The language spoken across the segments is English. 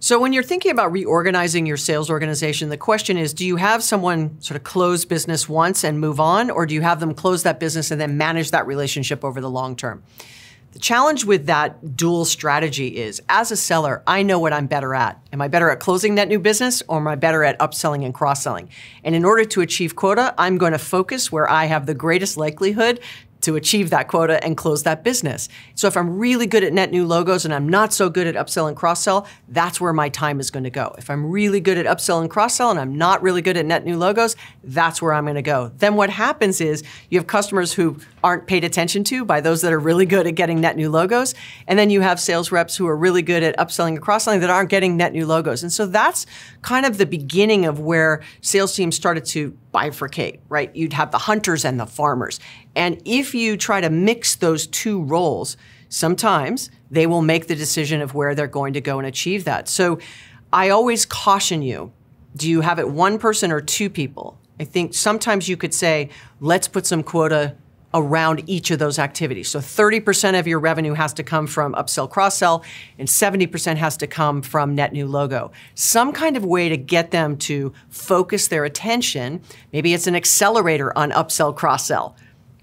So when you're thinking about reorganizing your sales organization, the question is, do you have someone sort of close business once and move on, or do you have them close that business and then manage that relationship over the long term? The challenge with that dual strategy is, as a seller, I know what I'm better at. Am I better at closing that new business, or am I better at upselling and cross-selling? And in order to achieve quota, I'm going to focus where I have the greatest likelihood to achieve that quota and close that business. So if I'm really good at net new logos and I'm not so good at upsell and cross-sell, that's where my time is going to go. If I'm really good at upsell and cross-sell and I'm not really good at net new logos, that's where I'm going to go. Then what happens is you have customers who aren't paid attention to by those that are really good at getting net new logos, and then you have sales reps who are really good at upselling and cross-selling that aren't getting net new logos. And so that's kind of the beginning of where sales teams started to bifurcate, right? You'd have the hunters and the farmers. And if you try to mix those two roles, sometimes they will make the decision of where they're going to go and achieve that. So I always caution you, do you have it one person or two people? I think sometimes you could say, let's put some quota around each of those activities. So 30% of your revenue has to come from upsell, cross-sell, and 70% has to come from net new logo. Some kind of way to get them to focus their attention. Maybe it's an accelerator on upsell, cross-sell.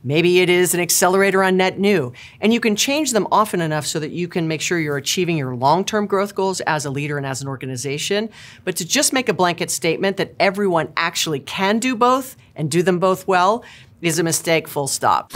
Maybe it is an accelerator on net new. And you can change them often enough so that you can make sure you're achieving your long-term growth goals as a leader and as an organization. But to just make a blanket statement that everyone actually can do both and do them both well is a mistake, full stop.